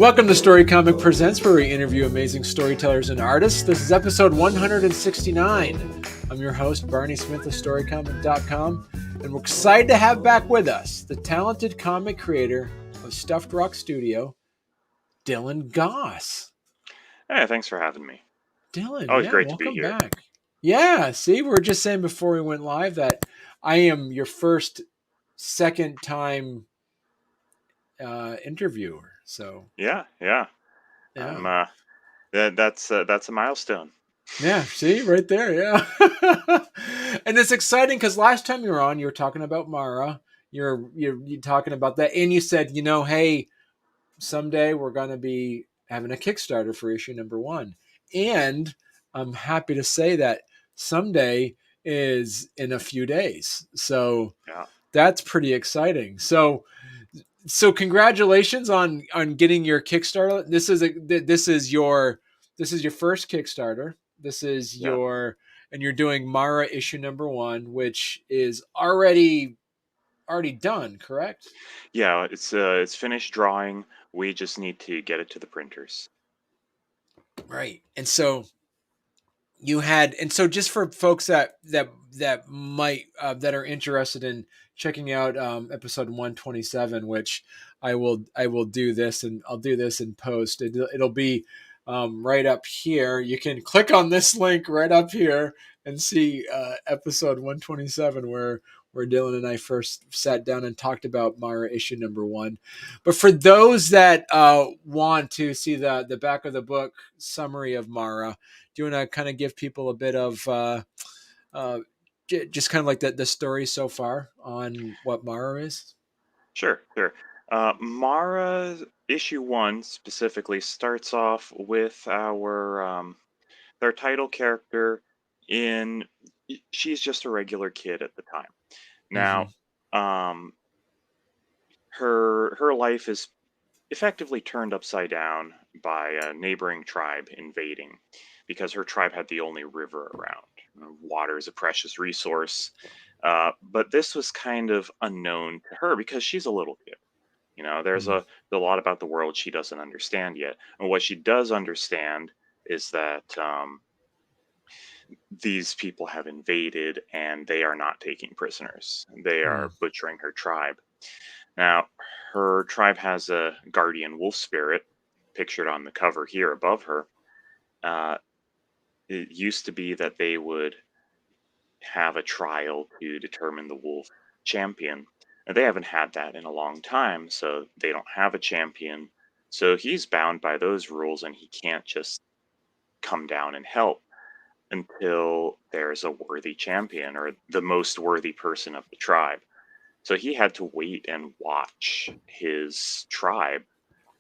Welcome to Storycomic Presents, where we interview amazing storytellers and artists. This is episode 169. I'm your host, Barney Smith of Storycomic.com, and we're excited to have back with us the talented comic creator of Stuffed Rock Studio, Dylan Goss. Hey, thanks for having me. Dylan, Always yeah, great to be welcome here. back. Yeah, see, we were just saying before we went live that I am your second time interviewer. So Yeah. I'm yeah. that's a milestone. Yeah, see right there, yeah. And it's exciting because last time you were on, you were talking about Mara. You're talking about that, and you said, hey, someday we're gonna be having a Kickstarter for issue number 1, and I'm happy to say that someday is in a few days. So Yeah. that's pretty exciting. So congratulations on getting your Kickstarter. This is your first Kickstarter. This is Yeah. and you're doing Mara issue number 1, which is already done, correct? Yeah, it's finished drawing. We just need to get it to the printers. Right. And so just for folks that might that are interested in checking out episode 127, which I will do this, and I'll do this in post. It'll be right up here. You can click on this link right up here and see episode 127, where Dylan and I first sat down and talked about Mara issue number 1. But for those that want to see the back of the book summary of Mara, do you want to kind of give people a bit of just kind of like the story so far on what Mara is? Sure. Mara issue 1 specifically starts off with their title character in she's just a regular kid at the time. Mm-hmm. Now, um her life is effectively turned upside down by a neighboring tribe invading because her tribe had the only river around. Water is a precious resource, but this was kind of unknown to her because she's a little kid. There's a lot about the world she doesn't understand yet, and what she does understand is that these people have invaded and they are not taking prisoners. They are butchering her tribe. Now, her tribe has a guardian wolf spirit pictured on the cover here above her. Uh, it used to be that they would have a trial to determine the wolf champion. And they haven't had that in a long time, so they don't have a champion. So he's bound by those rules and he can't just come down and help until there's a worthy champion or the most worthy person of the tribe. So he had to wait and watch his tribe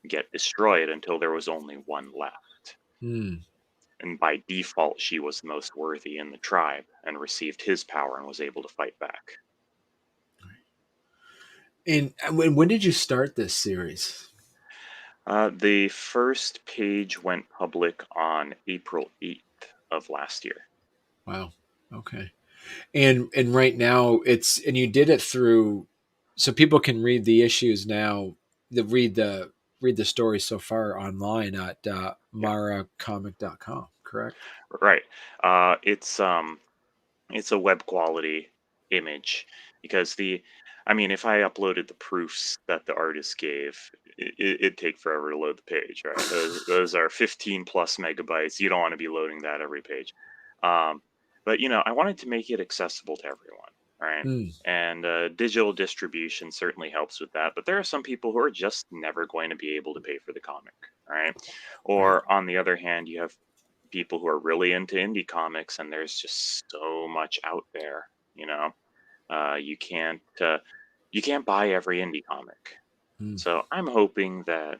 get destroyed until there was only one left. Mm. And by default, she was the most worthy in the tribe and received his power and was able to fight back. And when did you start this series? The first page went public on April 8th of last year. Wow. Okay. And right now and you did it through, so people can read the issues now, read the story so far online at Yeah, maracomic.com, correct? right. It's a web quality image because if I uploaded the proofs that the artist gave, it'd take forever to load the page, right? Those are 15 plus megabytes. You don't want to be loading that every page. Um, but I wanted to make it accessible to everyone, right? Mm. And digital distribution certainly helps with that. But there are some people who are just never going to be able to pay for the comic, right? Right. Or on the other hand, you have people who are really into indie comics, and there's just so much out there. Uh, you can't uh, you can't buy every indie comic. Mm. So I'm hoping that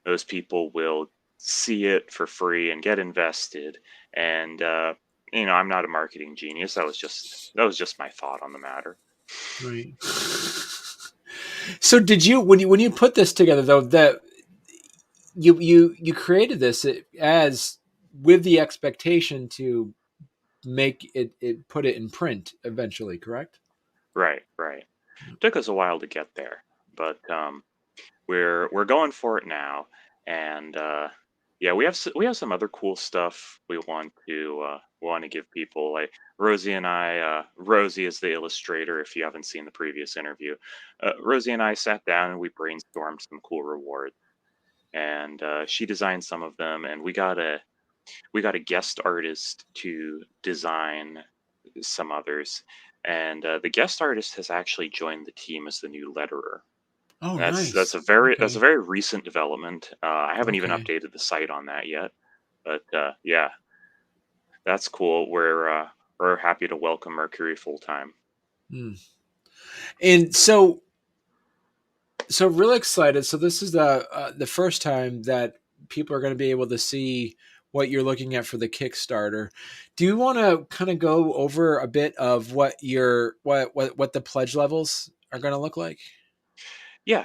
those people will see it for free and get invested. And I'm not a marketing genius. That was just my thought on the matter. Right. So did you, when you put this together, though, that you created this as with the expectation to make it put it in print eventually, correct? Right. Took us a while to get there, but we're going for it now. and yeah, we have some other cool stuff we want to give people. Like Rosie and I, Rosie is the illustrator. If you haven't seen the previous interview, Rosie and I sat down and we brainstormed some cool rewards, and she designed some of them, and we got a guest artist to design some others, and the guest artist has actually joined the team as the new letterer. Oh, That's nice. a Okay. very recent development. I haven't even Okay. updated the site on that yet, but yeah, that's cool. We're happy to welcome Mercury full time. Mm. And so really excited. So this is the first time that people are going to be able to see what you're looking at for the Kickstarter. Do you want to kind of go over a bit of what the pledge levels are going to look like? Yeah,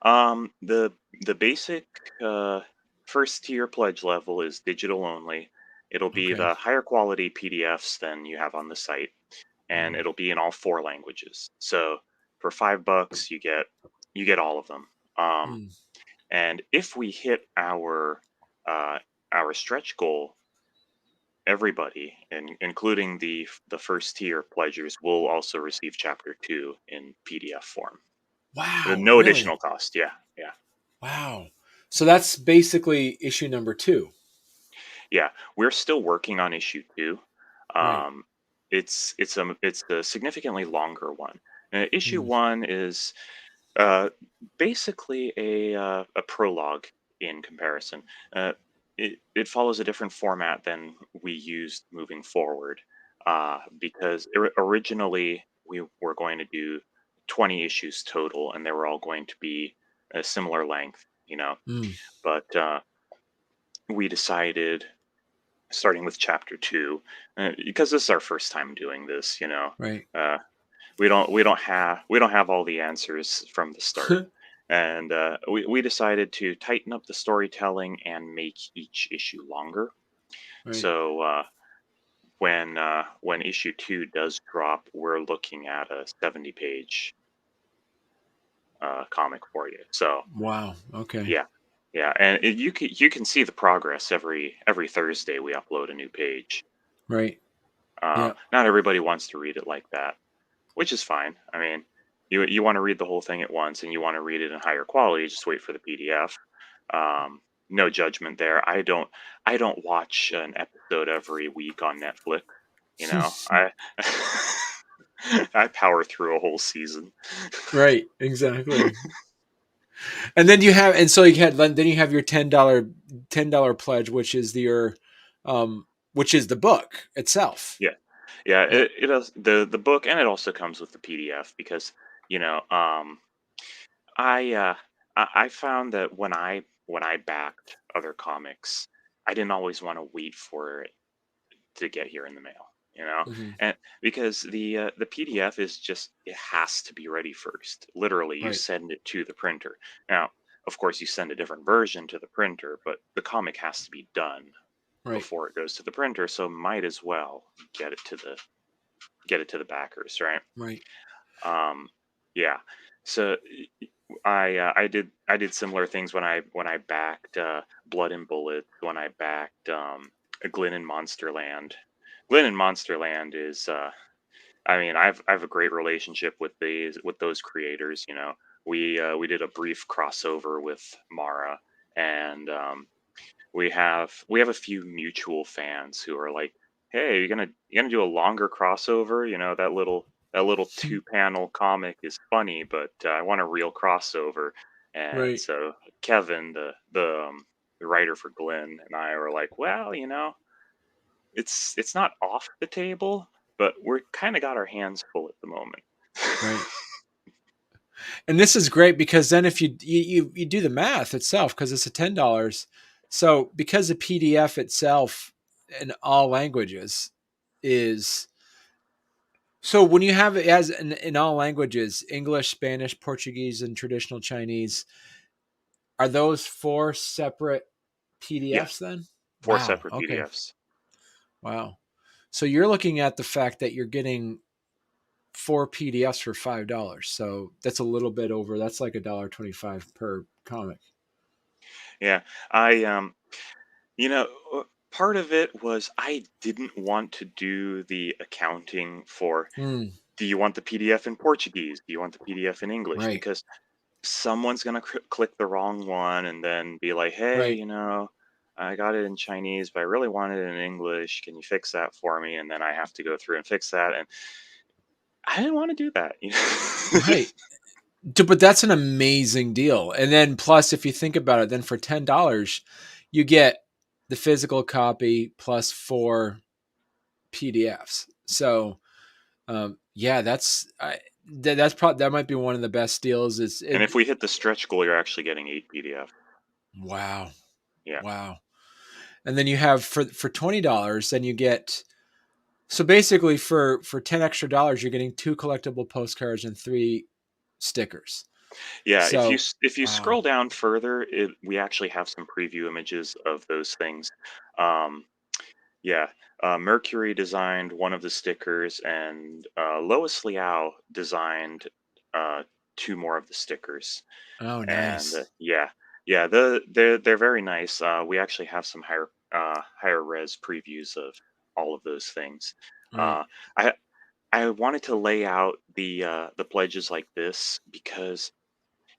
the basic uh, first tier pledge level is digital only. It'll be Okay. the higher quality PDFs than you have on the site, and Mm, it'll be in all four languages. So for $5, you get all of them. Um, mm. and if we hit uh, our stretch goal, everybody, including the first tier pledgers, will also receive Chapter 2 in PDF form. Wow, No really? additional cost. Yeah, yeah, Wow. So that's basically issue number 2. yeah. We're still working on issue 2. Right. Um, it's a significantly longer one. Issue Mm, 1 is Uh, basically a prologue in comparison. It follows a different format than we used moving forward, because originally we were going to do 20 issues total, and they were all going to be a similar length, mm, But we decided, starting with chapter 2, because this is our first time doing this, right. uh, we don't have all the answers from the start, and we decided to tighten up the storytelling and make each issue longer. Right. So when issue 2 does drop, we're looking at a 70-page comic for you. So Wow. Okay. yeah, yeah, and you can see the progress every Thursday. We upload a new page. Right. Yeah. Not everybody wants to read it like that, which is fine. I mean, you want to read the whole thing at once, and you want to read it in higher quality. Just wait for the PDF. No judgment there. I don't watch an episode every week on Netflix. I I power through a whole season. Right. Exactly. And then you have, and so then you have your $10 pledge, which is which is the book itself. Yeah, yeah. Yeah. It does the book, and it also comes with the PDF because you know I I found that when I backed other comics, I didn't always want to wait for it to get here in the mail, Hmm. and because the PDF is just, it has to be ready first. Literally, you Right. send it to the printer. Now, of course, you send a different version to the printer, but the comic has to be done Right. before it goes to the printer. So might as well get it to the backers, right? Right. Um, yeah. So I did similar things when I backed Blood and Bullets, when I backed Glen in Monsterland. Glen in Monsterland is I mean, I have a great relationship with those creators. We did a brief crossover with Mara, and we have a few mutual fans who are like, "Hey, you gonna do a longer crossover? That little two-panel comic is funny, but I want a real crossover." And Right. so Kevin, the writer for Glenn, and I were like, "Well, it's not off the table, but we're kind of got our hands full at the moment." Right. And this is great because then if you do the math itself, because it's a $10, so because the PDF itself in all languages is, so when you have it as in all languages, English, Spanish, Portuguese, and traditional Chinese, are those 4 separate Yes, PDFs then? four Wow. separate Okay. PDFs. Wow. So you're looking at the fact that you're getting 4 PDFs for $5. So that's a little bit over. That's like $1.25 per comic. Yeah, I you know, part of it was I didn't want to do the accounting for, Mm, do you want the PDF in Portuguese? Do you want the PDF in English? right. Because someone's gonna click the wrong one and then be like, "Hey, Right. I got it in Chinese, but I really want it in English. Can you fix that for me?" And then I have to go through and fix that, and I didn't want to do that. Right. But that's an amazing deal. And then plus, if you think about it, then for $10, you get the physical copy plus 4 PDFs. So yeah, that might be one of the best deals. And if we hit the stretch goal, you're actually getting 8 PDF. Wow, Yeah, wow. And then you have for $20, then you get, so basically for $10 extra, you're getting 2 collectible postcards and 3 stickers. yeah. So If you wow. scroll down further, we actually have some preview images of those things. Um, Yeah, Mercury designed one of the stickers, and Lois Liao designed uh, two more of the stickers. Oh, And nice. yeah, yeah, they're very nice. We actually have some higher res previews of all of those things. Right. Uh, I I wanted to lay out the pledges like this because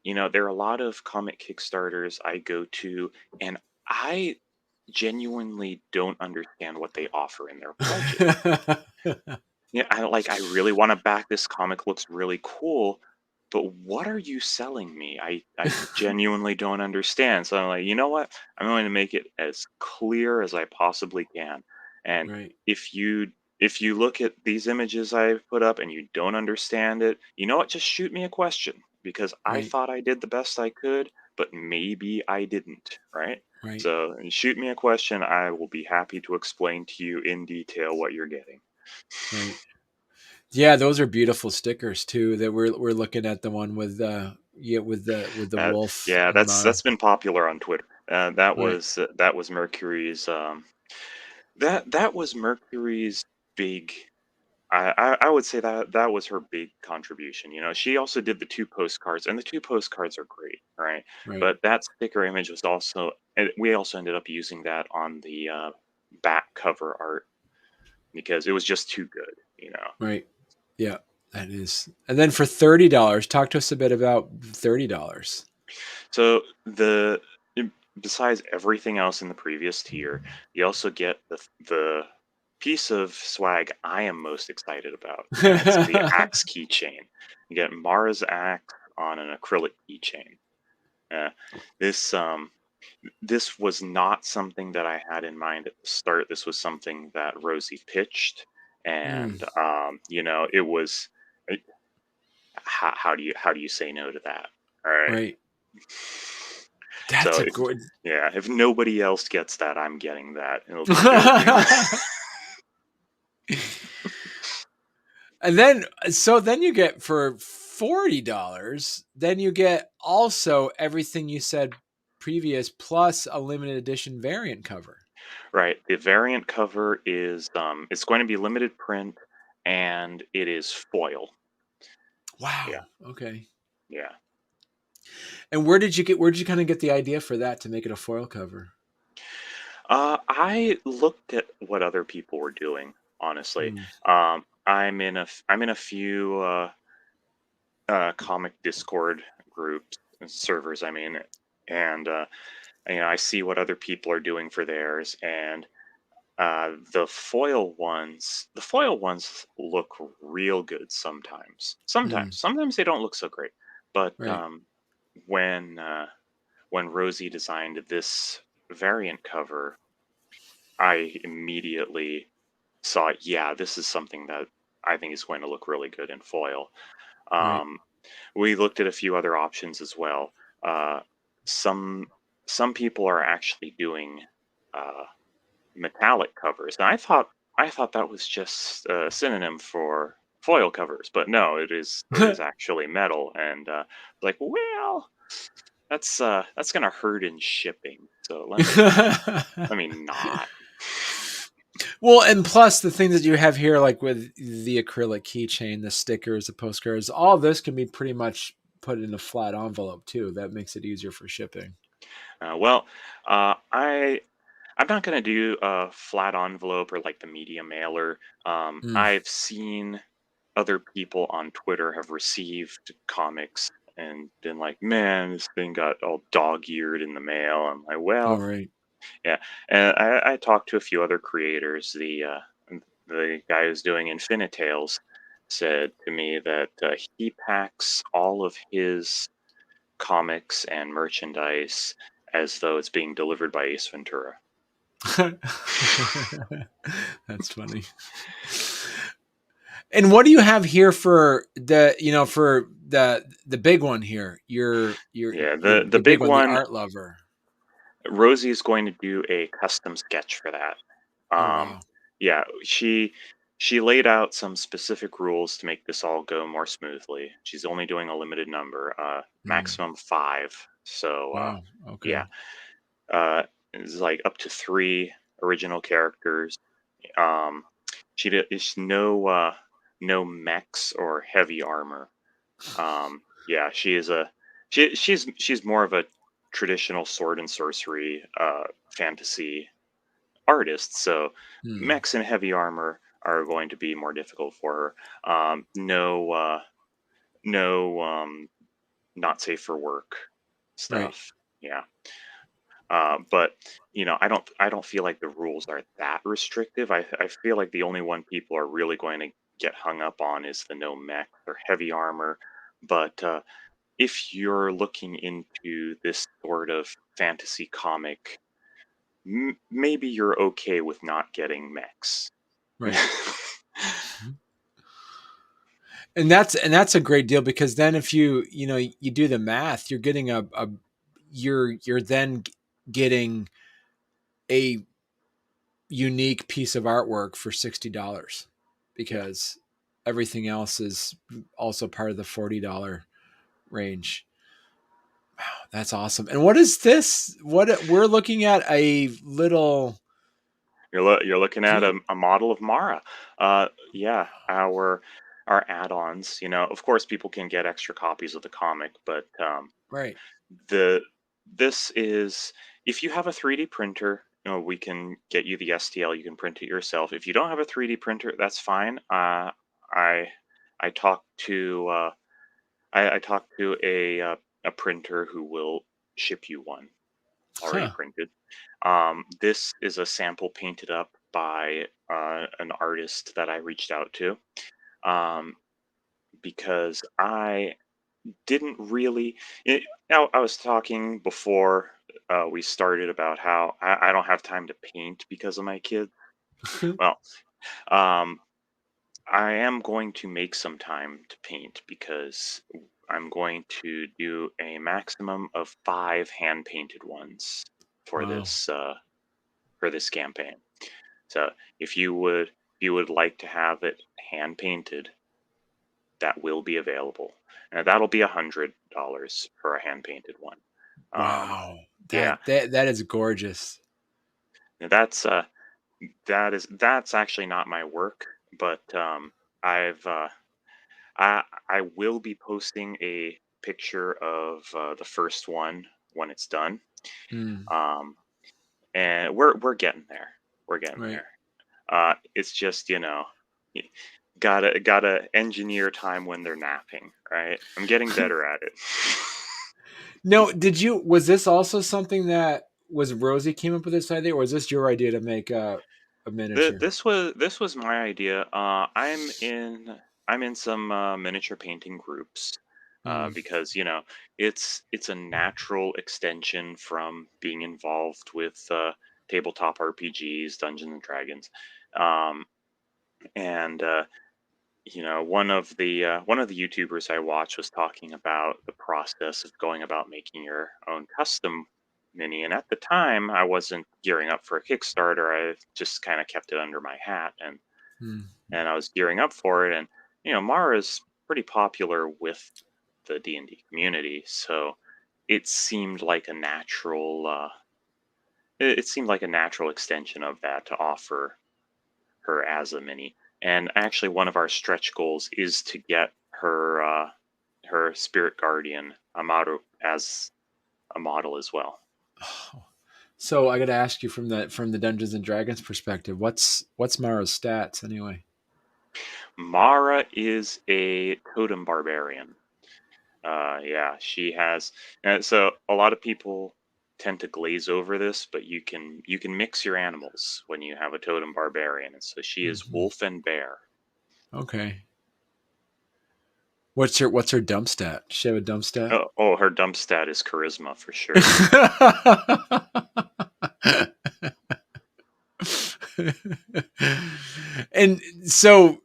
there are a lot of comic Kickstarters I go to, and I genuinely don't understand what they offer in their pledges. Yeah, I really want to back this comic, looks really cool, but what are you selling me? I genuinely don't understand. So I'm like, you know what? I'm going to make it as clear as I possibly can. And Right. if you if you look at these images I put up and you don't understand it, you know what? Just shoot me a question because I Right. thought I did the best I could, but maybe I didn't, right? Right. So shoot me a question. I will be happy to explain to you in detail what you're getting. Right. Yeah, those are beautiful stickers too. That we're looking at the one with yeah, with the wolf Yeah, and that's the been popular on Twitter. right. That was Mercury's that was Mercury's big. I would say that was her big contribution. She also did the two postcards, and the two postcards are great, right? Right. But that sticker image was also, and we also ended up using that on the back cover art because it was just too good. Right. Yeah, that is. And then for $30, talk to us a bit about $30. So besides everything else in the previous tier, you also get the piece of swag I am most excited about, and it's the axe keychain. You get Mara's axe on an acrylic keychain. Uh, this this was not something that I had in mind at the start. This was something that Rosie pitched, Mm, and it was. uh, how do you say no to that? All right. right. So That's a good. if nobody else gets that, I'm getting that. It'll be my And then so then you get for $40, then you get also everything you said previous plus a limited edition variant cover. right. The variant cover is it's going to be limited print and it is foil. Yeah, Wow. Okay. yeah. And where did you kind of get the idea for that to make it a foil cover? I looked at what other people were doing. Honestly, Hmm. I'm in a few comic Discord groups servers. I mean, and I see what other people are doing for theirs, and the foil ones look real good sometimes. Hmm. Sometimes they don't look so great. But Right. when when Rosie designed this variant cover, I immediately saw, yeah, this is something that I think is going to look really good in foil. Right. Um, we looked at a few other options as well. Uh, some some people are actually doing uh, metallic covers. And I thought that was just a synonym for foil covers, but no, it is actually metal. And like, well, that's gonna hurt in shipping. So let me not. Well, and plus the things that you have here, like with the acrylic keychain, the stickers, the postcards, all this can be pretty much put in a flat envelope too. That makes it easier for shipping. Well, I'm not gonna do a flat envelope or like the media mailer. Mm. I've seen other people on Twitter have received comics and been like, "Man, this thing got all dog-eared in the mail." I'm like, All "Well, right. yeah." And I talked to a few other creators. The guy who's doing Infinitales said to me that he packs all of his comics and merchandise as though it's being delivered by Ace Ventura. That's funny. And what do you have here for the big one here? Yeah, Your the the big big one, the one, art lover. Rosie is going to do a custom sketch for that. Oh Um, wow. yeah, she laid out some specific rules to make this all go more smoothly. She's only doing a limited number, Mm. maximum 5. So Wow. yeah, Okay. it's like up to 3 original characters. Um, is no mechs or heavy armor. Yeah, she's more of a traditional sword and sorcery fantasy artist. So Hmm. mechs and heavy armor are going to be more difficult for her. No, not safe for work Right. stuff. Yeah, but I don't feel like the rules are that restrictive. I feel like the only one people are really going to get hung up on is the no mech or heavy armor. But if you're looking into this sort of fantasy comic, maybe you're okay with not getting mechs. Right. Mhm. And that's a great deal because then if you do the math, you're getting a you're then getting a unique piece of artwork for $60 Yeah. because everything else is also part of the $40 range. Wow, that's awesome. And what is this? What we're looking at a little You're looking at key. a model of Mara. Yeah, our add-ons. Of course, people can get extra copies of the comic, but Right. the this is if you have a 3D printer, we can get you the STL. You can print it yourself. If you don't have a 3D printer, that's fine. I I talked to I talked to a printer who will ship you one already Huh. printed. This is a sample painted up by an artist that I reached out to um, because I didn't really. I was talking before we started about how I don't have time to paint because of my kids. Well, um, I am going to make some time to paint because I'm going to do a maximum of 5 hand painted ones for Wow. this campaign. So if you would like to have it hand painted, that will be available. Now that'll be $100 for a hand painted one. Um, Wow. yeah, That is gorgeous. now that's actually not my work, but I've I will be posting a picture of the first one when it's done. Mm, Um, and we're getting there. We're getting right. there. It's just y- gotta engineer time when they're napping, right? I'm getting better at it. No, was this also something that was Rosie came up with this idea, or was this your idea to make a miniature? This was my idea. I'm in some miniature painting groups Mm, because it's a natural extension from being involved with tabletop RPGs, Dungeons and Dragons, um, and one of the YouTubers I watch was talking about the process of going about making your own custom mini. And at the time, I wasn't gearing up for a Kickstarter. I just kind of kept it under my hat, and mm. and I was gearing up for it. And Mara's pretty popular with the D&D community, so it seemed like a natural. It seemed like a natural extension of that to offer her as a mini. And actually, one of our stretch goals is to get her spirit guardian Amaru as a model as well. So I got to ask you from the Dungeons and Dragons perspective, what's Mara's stats anyway? Mara is a totem barbarian. Yeah, she has. So a lot of people tend to glaze over this, but you can mix your animals when you have a totem barbarian, and so she is Hmm. wolf and bear. Okay. What's her dump stat? Does she have a dump stat? Oh, her dump stat is charisma for sure. And so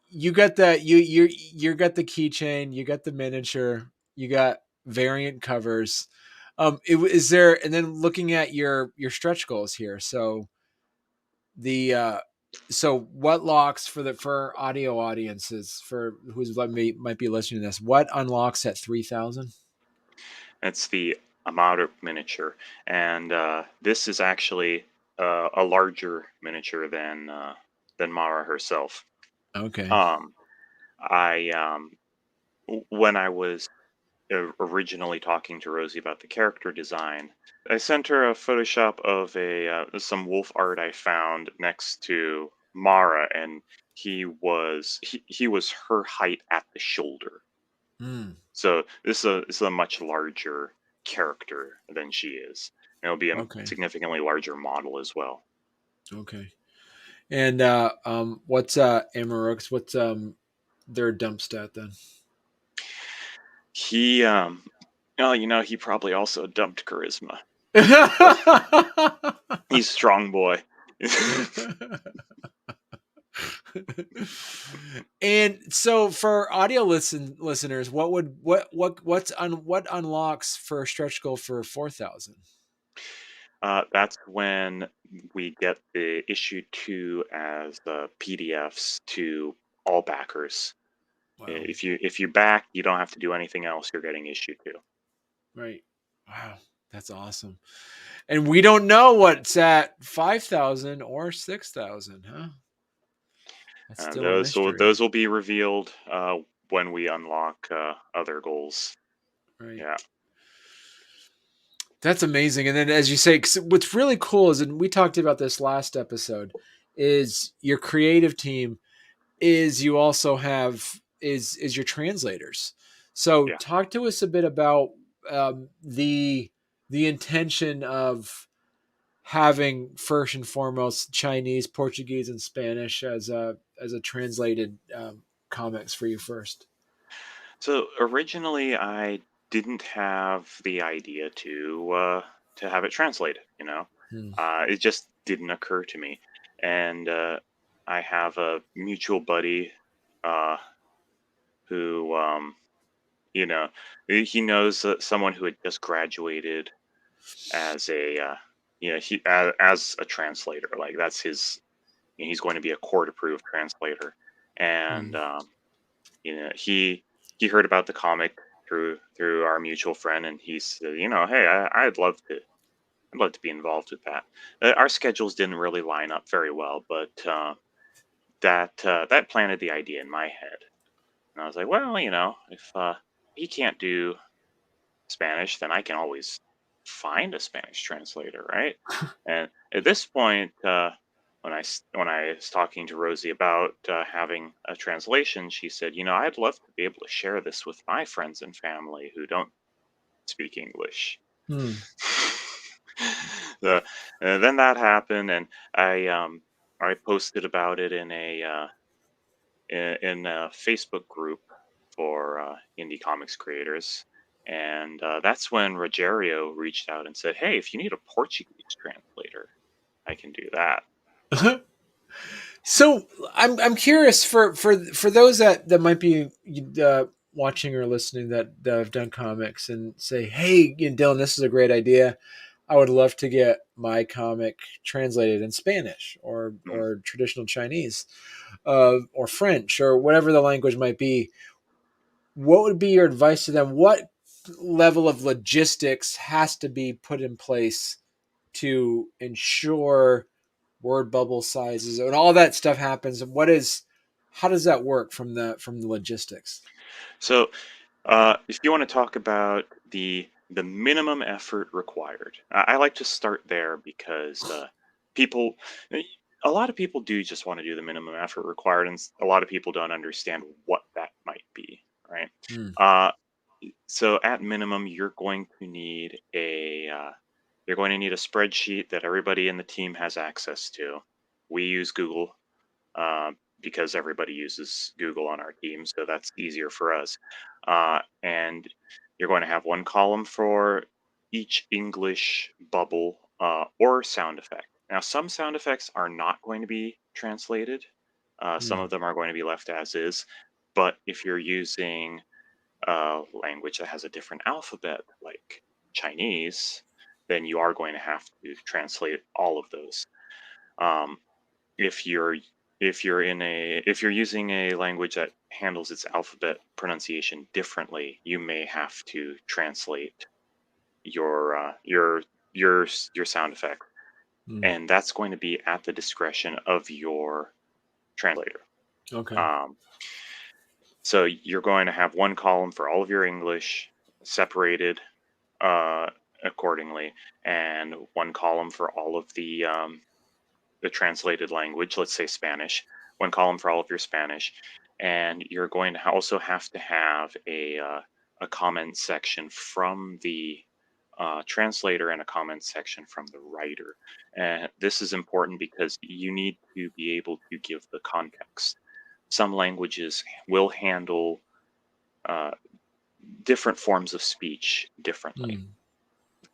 you got that you got the keychain, you got the miniature, you got variant covers. Is there, and then looking at your stretch goals here. So the so what locks for the for audio audiences for who's might be listening to this? What unlocks at 3,000? It's the Amato miniature, and this is actually a larger miniature than Mara herself. Okay. Um, I when I was originally talking to Rosie about the character design, I sent her a Photoshop of a some wolf art I found next to Mara, and he was her height at the shoulder. Mm, So this is a much larger character than she is. And it'll be a okay. significantly larger model as well. Okay. And what's Amarok's? What's their dump stat then? He oh, he probably also dumped charisma. He's strong boy. And so for audio listeners, what unlocks for a stretch goal for 4,000? That's when we get the issue 2 as the PDFs to all backers. Wow. If you back, you don't have to do anything else. You're getting issue 2. Right. Wow. That's awesome. And we don't know what's at 5,000 or 6,000, huh? That's And still a those mystery. will be revealed when we unlock other goals. Right. Yeah. That's amazing. And then, as you say, 'cause what's really cool is, and we talked about this last episode, is your creative team is you also have is your translators. So, Yeah. talk to us a bit about the intention of having first and foremost Chinese, Portuguese, and Spanish as a translated comics for you first. So originally, I didn't have the idea to have it translated. Hmm. It just didn't occur to me, and I have a mutual buddy uh, who, you know, he knows someone who had just graduated as a, as a translator. Like that's his. He's going to be a court-approved translator, and Hmm. he heard about the comic through our mutual friend, and he said, hey, I'd love to be involved with that. Our schedules didn't really line up very well, but that planted the idea in my head, and I was like, well, if he can't do Spanish, then I can always find a Spanish translator, right? And at this point, when I was talking to Rosie about having a translation, she said, I'd love to be able to share this with my friends and family who don't speak English. Hmm. So, then that happened, and I posted about it in a Facebook group for indie comics creators. And that's when Rogerio reached out and said, "Hey, if you need a Portuguese translator, I can do that." So I'm curious for those that might be watching or listening that have done comics and say, hey, Dylan, this is a great idea. I would love to get my comic translated in Spanish Mm. or traditional Chinese or French or whatever the language might be. What would be your advice to them? What level of logistics has to be put in place to ensure word bubble sizes and all that stuff happens? And how does that work from the logistics? So, if you want to talk about the the minimum effort required. I like to start there because people, eh, a lot of people do just want to do the minimum effort required, and a lot of people don't understand what that might be, right? Mm, Uh, so at minimum, you're going to need a spreadsheet that everybody in the team has access to. We use Google uh, because everybody uses Google on our team, so that's easier for us. And you're going to have one column for each English bubble or sound effect. Now, some sound effects are not going to be translated. Some mm, of them are going to be left as is. But if you're using a language that has a different alphabet, like Chinese, then you are going to have to translate all of those. Um, if you're if you're using a language that handles its alphabet pronunciation differently, you may have to translate your your sound effect, mm. and that's going to be at the discretion of your translator. Okay. Um, so you're going to have one column for all of your English, separated uh, accordingly, and one column for all of the translated language, let's say Spanish, one column for all of your Spanish, and you're going to also have to have a comment section from the translator and a comment section from the writer. And this is important because you need to be able to give the context. Some languages will handle uh, different forms of speech differently, Mm,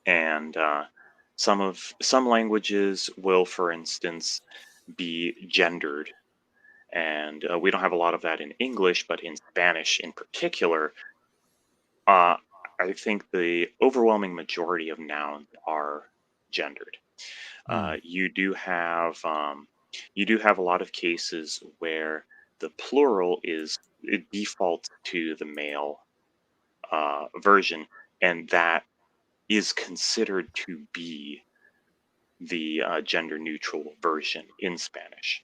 and some languages will, for instance, be gendered, and we don't have a lot of that in English, but in Spanish in particular, uh, I think the overwhelming majority of nouns are gendered. mm, You do have a lot of cases where the plural is it defaults to the male version, and that is considered to be the gender neutral version in Spanish.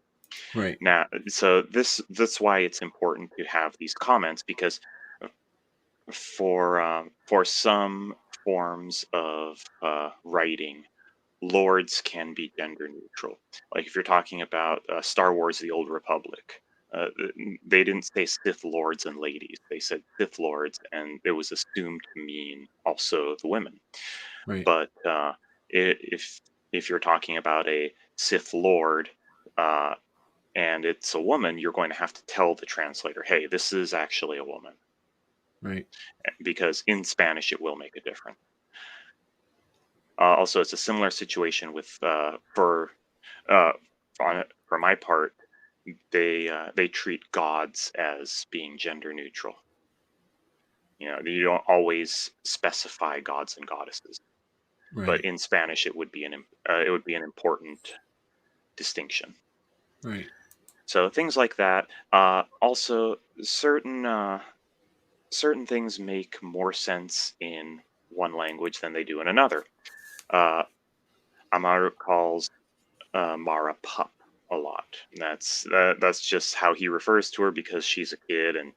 right. Now, so that's why it's important to have these comments, because for some forms of writing, lords can be gender neutral. Like if you're talking about Star Wars: The Old Republic, they didn't say Sith lords and ladies; they said Sith lords, and it was assumed to mean also the women. Right. But if you're talking about a Sith lord, uh, and it's a woman, you're going to have to tell the translator, hey, this is actually a woman, Right. because in Spanish it will make a difference. Also, it's a similar situation with uh, for my part, they treat gods as being gender neutral. You know, you don't always specify gods and goddesses, but Right. in Spanish it would be an important distinction. Right. So things like that. Also, certain things make more sense in one language than they do in another. Uh, Amaru calls Mara pup a lot. That's just how he refers to her because she's a kid and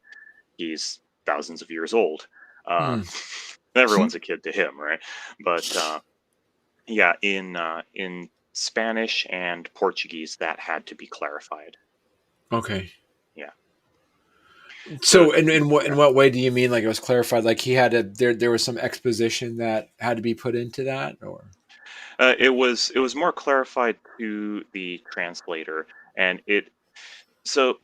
he's thousands of years old. Uh, Mm. everyone's a kid to him, right? But yeah, in Spanish and Portuguese, that had to be clarified. Okay. Yeah. So So, in yeah, what way do you mean? Like it was clarified? Like he had to there was some exposition that had to be put into that, or it was more clarified to the translator, and it so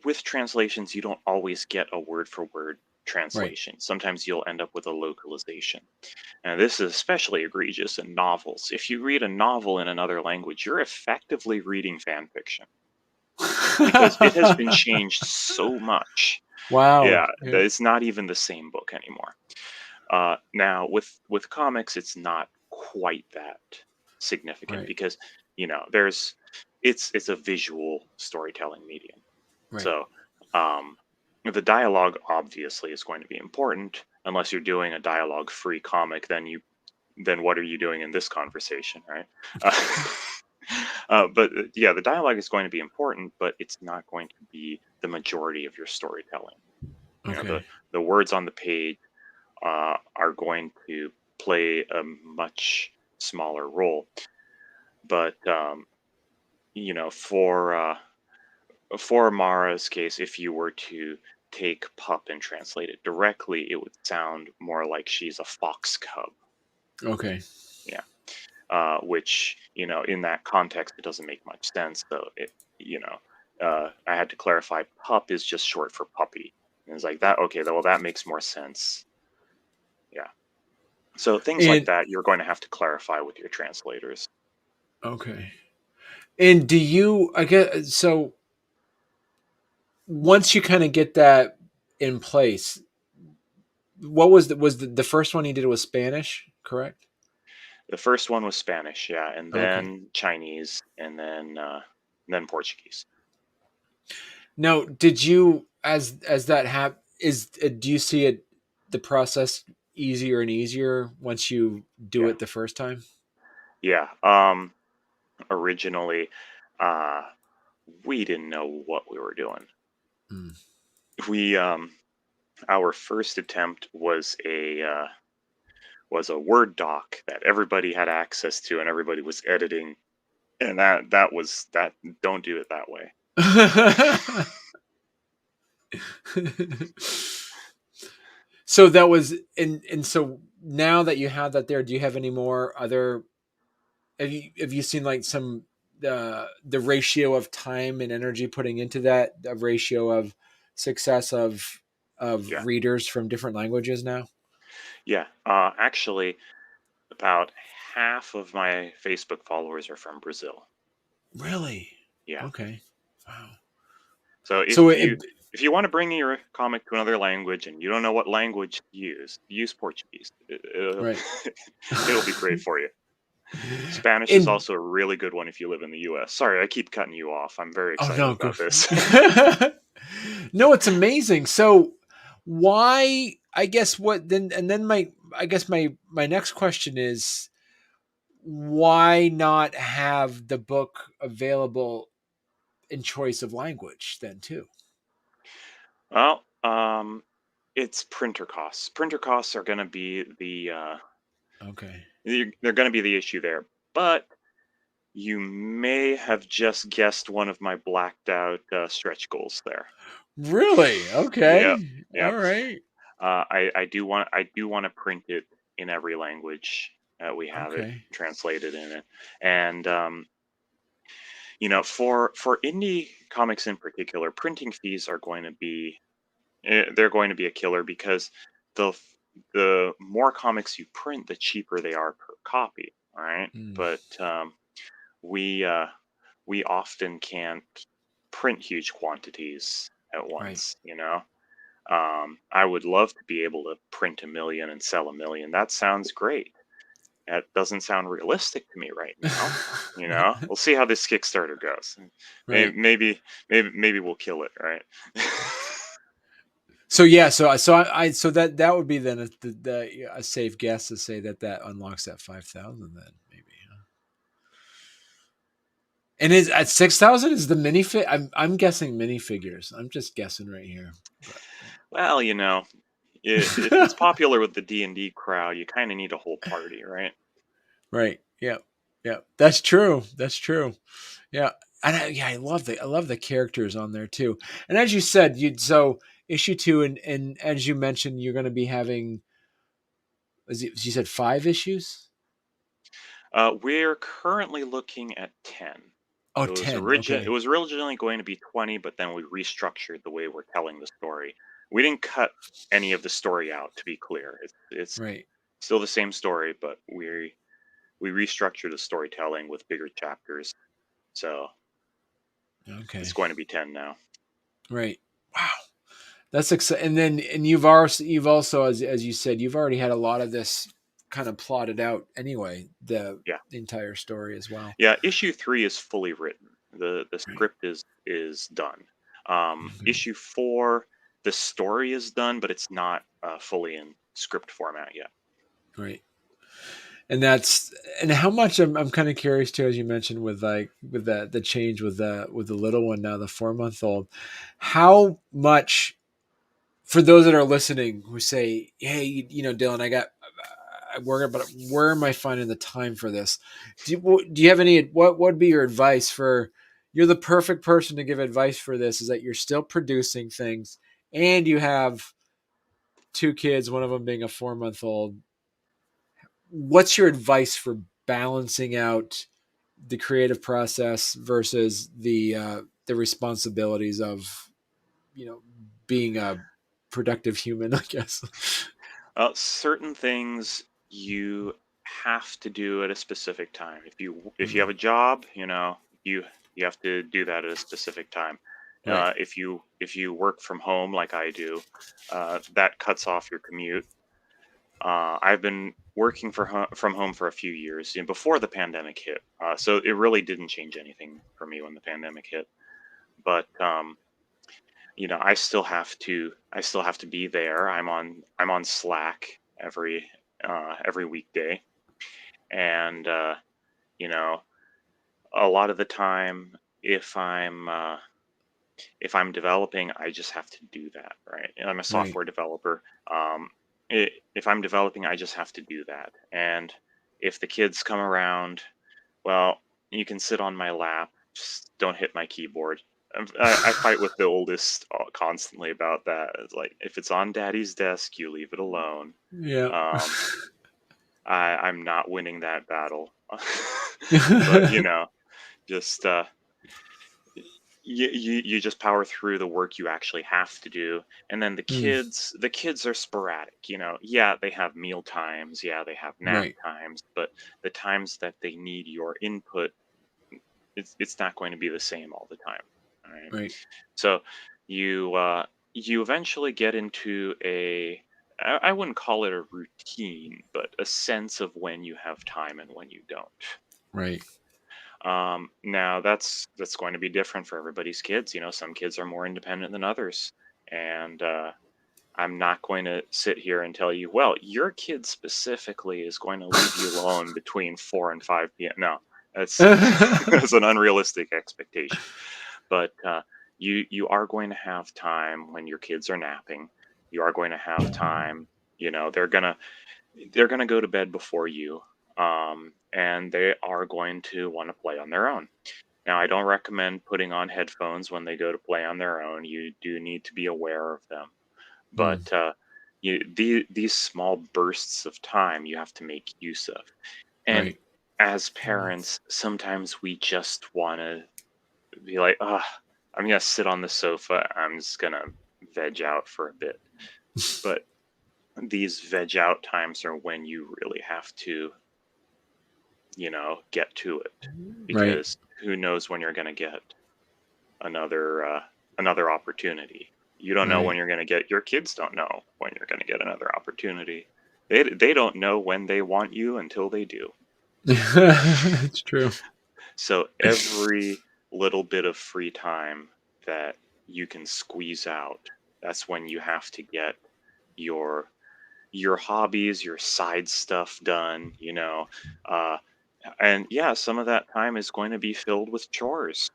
with translations you don't always get a word for word right? translation. Sometimes you'll end up with a localization, and this is especially egregious in novels. If you read a novel in another language, you're effectively reading fan fiction because it has been changed so much. Wow. Yeah, Yeah. it's not even the same book anymore. Now, with comics, it's not quite that significant Right. because it's a visual storytelling medium. Right. So um, the dialogue obviously is going to be important. Unless you're doing a dialogue-free comic, then what are you doing in this conversation, right? Uh, but yeah, the dialogue is going to be important, but it's not going to be the majority of your storytelling. You know, Okay. the words on the page are going to play a much smaller role. But you know, for Mara's case, if you were to take pup and translate it directly, it would sound more like she's a fox cub. Okay. Yeah. Which, you know, in that context, it doesn't make much sense. So you know, I had to clarify. Pup is just short for puppy. And it's like that. Okay, well, that makes more sense. Yeah. So things like And that, you're going to have to clarify with your translators. okay. And do you? I guess so. Once you kind of get that in place, what was the first one you did was Spanish, correct? The first one was Spanish, yeah, and Okay. then Chinese, and then Portuguese. Now, did you as that is do you see it the process easier and easier once you do Yeah, it the first time? yeah. Originally, uh, we didn't know what we were doing. Mm. We Our first attempt was a Word doc that everybody had access to and everybody was editing, and that was that. Don't do it that way. So that was and so now that you have that there, do you have any more other have you seen like some the ratio of time and energy putting into that, the ratio of success of Yeah, readers from different languages now? yeah. Actually, about half of my Facebook followers are from Brazil. Really? Yeah. Okay. Wow. So So it if you want to bring your comic to another language and you don't know what language to use Portuguese. right. It'll be great for you. Spanish is And also a really good one if you live in the U.S. Sorry, I keep cutting you off. I'm very oh excited no, go. about this. No, it's amazing. So why? I guess what then, and then my I guess my next question is why not have the book available in choice of language then too? Well, it's printer costs. Printer costs are going to be Okay. they're going to be the issue there. But you may have just guessed one of my blacked out stretch goals there. Really? Yep, Okay. All yep. right. I do want to print it in every language that we have it Okay. translated in it, and for indie comics in particular, printing fees are going to be they're going to be a killer because the the more comics you print, the cheaper they are per copy. All right, Mm, but we uh, we often can't print huge quantities at right. once. I would love to be able to print 1 million and sell 1 million. That sounds great. That doesn't sound realistic to me right now. We'll see how this Kickstarter goes. Maybe, right. maybe we'll kill it, right? So yeah, so so that would be then a safe guess to say that that unlocks that 5,000 then maybe. Huh? And is at 6,000 is the minifig? I'm guessing minifigures. I'm just guessing right here. Well, if it's popular with the D&D crowd, you kind of need a whole party, right? Right. Yeah. Yeah. That's true. That's true. Yeah. And yeah, I love the characters on there too. And as you said, so issue two and as you mentioned, you're going to be having, you said 5 issues. We're currently looking at 10. Oh, It was 10. it Okay. was originally going to be 20, but then we restructured the way we're telling the story. We didn't cut any of the story out, to be clear. It's Right. still the same story, but we restructured the storytelling with bigger chapters. So it's Okay. going to be 10 now. Right. Wow. That's exciting. And then, and you've also, as you said, you've already had a lot of this kind of plotted out anyway, Yeah. the entire story as well. Yeah, issue 3 is fully written. The Right. script is done. Okay. Issue 4, the story is done, but it's not fully in script format yet. Right. And that's, and how much I'm kind of curious too, as you mentioned, with like with the change with the little one now, the 4 month old, how much for those that are listening who say, hey, Dylan, where am I finding the time for this? Do you have any? What would be your advice for? You're the perfect person to give advice for this. Is that you're still producing things, and you have two kids, one of them being a 4 month old. What's your advice for balancing out the creative process versus the responsibilities of being a productive human? I guess. Certain things you have to do at a specific time. If you have Mm, a job, you have to do that at a specific time. right. If you work from home like I do, that cuts off your commute. I've been working from home for a few years, before the pandemic hit. So it really didn't change anything for me when the pandemic hit. But I still have to be there. I'm on Slack every weekday, and you know, a lot of the time, if I'm developing, I just have to do that, right? I'm a Right. software developer. If I'm developing, I just have to do that. And if the kids come around, well, you can sit on my lap, just don't hit my keyboard. I fight with the oldest constantly about that. It's like, if it's on daddy's desk, you leave it alone. Yeah. Um, I'm not winning that battle. But just you just power through the work you actually have to do, and then the Mm, kids are sporadic. Yeah, they have meal times, yeah, they have nap right. times, but the times that they need your input, it's not going to be the same all the time. All right. Right. So you eventually get into I wouldn't call it a routine, but a sense of when you have time and when you don't. Right. Now that's going to be different for everybody's kids. Some kids are more independent than others, and I'm not going to sit here and tell you, well, your kid specifically is going to leave you alone between 4 and 5 p.m. No, that's that's an unrealistic expectation. But you are going to have time when your kids are napping. You are going to have time. They're gonna go to bed before you, and they are going to want to play on their own. Now, I don't recommend putting on headphones when they go to play on their own. You do need to be aware of them, Mm, but these small bursts of time you have to make use of. And right. as Mm, parents, sometimes we just want to be like, I'm gonna sit on the sofa. I'm just gonna veg out for a bit. But these veg out times are when you really have to, get to it, right. because who knows when you're gonna get another another opportunity. You don't know when Right. you're gonna get. Your kids don't know when you're gonna get another opportunity. They don't know when they want you until they do. It's true. So every little bit of free time that you can squeeze out, that's when you have to get your hobbies, your side stuff done, Uh and yeah, some of that time is going to be filled with chores,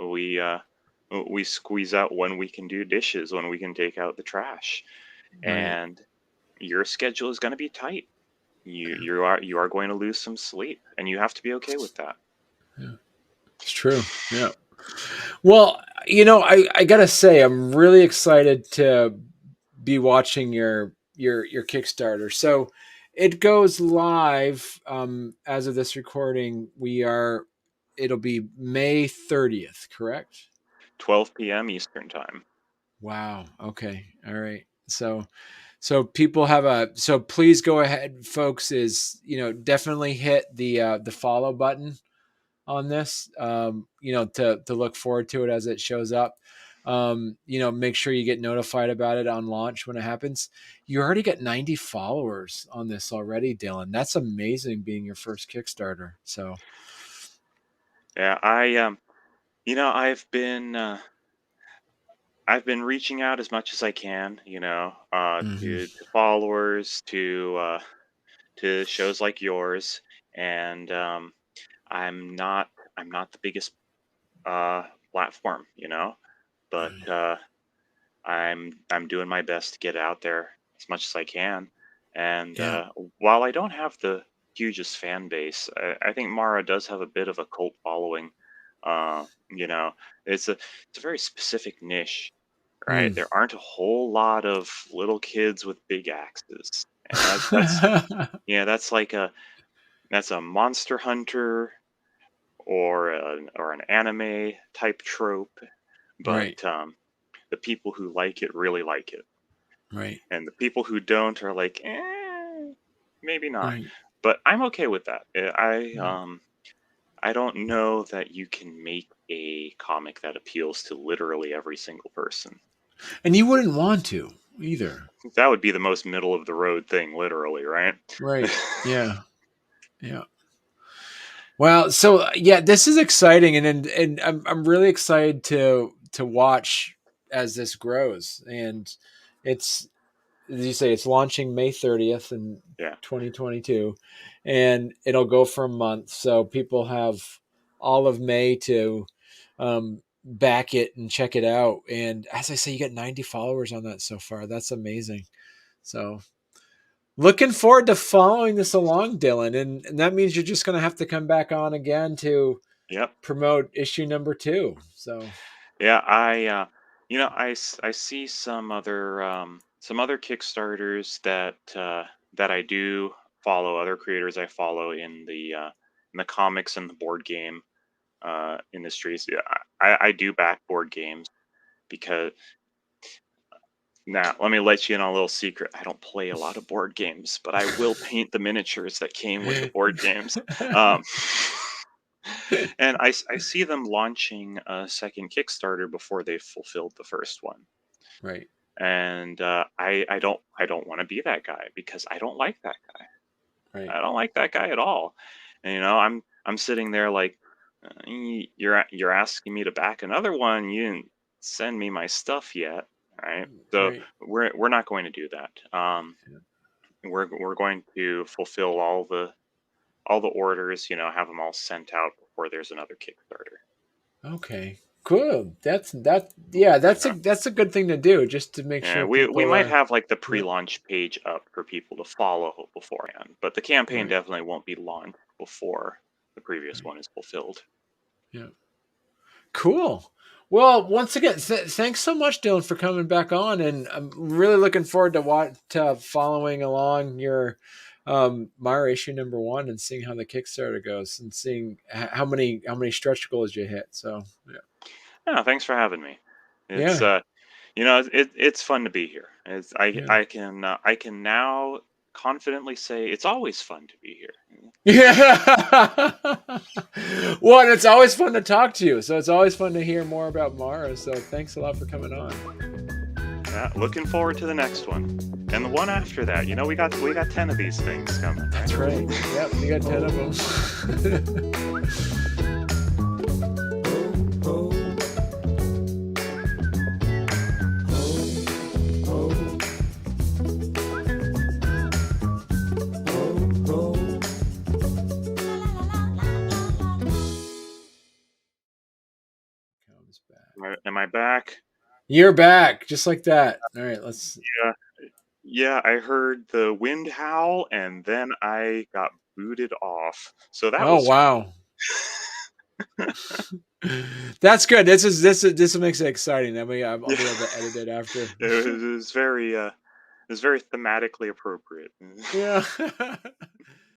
we squeeze out when we can do dishes, when we can take out the trash. Right. And your schedule is going to be tight. You are going to lose some sleep, and you have to be okay with that. Yeah. It's true. Yeah. Well, I gotta say, I'm really excited to be watching your Kickstarter. So it goes live as of this recording. It'll be May 30th, correct? 12 p.m. Eastern time. Wow. Okay. All right. So people have so please go ahead, folks. Is definitely hit the follow button on this. To look forward to it as it shows up. Make sure you get notified about it on launch when it happens. You already got 90 followers on this already, Dylan. That's amazing, being your first Kickstarter. So, Yeah, I've been reaching out as much as I can, mhm, to followers, to shows like yours, and I'm not I'm not the biggest uh, platform, but I'm doing my best to get out there as much as I can, And Yeah. while I don't have the hugest fan base, I think Mara does have a bit of a cult following. You know, it's a very specific niche, right? Mm. There aren't a whole lot of little kids with big axes, and that's yeah, that's a Monster Hunter or an anime type trope, Right. but the people who like it really like it, Right. and the people who don't are like, maybe not. Right. But I'm okay with that. Right. I don't know that you can make a comic that appeals to literally every single person. And you wouldn't want to either. That would be the most middle of the road thing, literally, right? Right. Yeah. Yeah. Well, so yeah, this is exciting, and I'm really excited to watch as this grows. And it's, as you say, it's launching May 30th in Yeah. 2022, and it'll go for a month. So people have all of May to back it and check it out. And as I say, you got 90 followers on that so far. That's amazing. So looking forward to following this along, Dylan. And that means you're just going to have to come back on again to Yep. promote issue number 2. So, Yeah, I see some other Kickstarters that I do follow, other creators I follow in the comics and the board game industries. Yeah, I do back board games because now let me let you in on a little secret. I don't play a lot of board games, but I will paint the miniatures that came with the board games. Um, and I see them launching a second Kickstarter before they fulfilled the first one. right, And I don't want to be that guy because I don't like that guy. right, I don't like that guy at all. And I'm sitting there like, you're asking me to back another one. You didn't send me my stuff yet, right? So right. we're not going to do that. We're going to fulfill all the orders. Have them all sent out before there's another Kickstarter. Okay, cool. Yeah, that's a good thing to do, just to make Yeah, sure we people might are. have like the Yeah, pre-launch page up for people to follow beforehand, but the campaign right, definitely won't be launched before the previous right. one is fulfilled. Yeah, cool. Well, once again, thanks so much, Dylan, for coming back on, and I'm really looking forward to following along your Mara issue number 1 and seeing how the Kickstarter goes and seeing how many stretch goals you hit. So yeah, Yeah, thanks for having me. It's yeah, it's fun to be here. yeah. I can now confidently say it's always fun to be here. Yeah. Well, it's always fun to talk to you. So it's always fun to hear more about Mara. So thanks a lot for coming on. Yeah, looking forward to the next one and the one after that. We got 10 of these things coming, That's right? right. Yep, you got 10 of them. Comes back. Am I back? You're back, just like that. All right, let's. Yeah. Yeah, I heard the wind howl and then I got booted off. So that Oh was wow, that's good. This makes it exciting. That way, I'll yeah, be able to edit it after. it was very thematically appropriate. Yeah.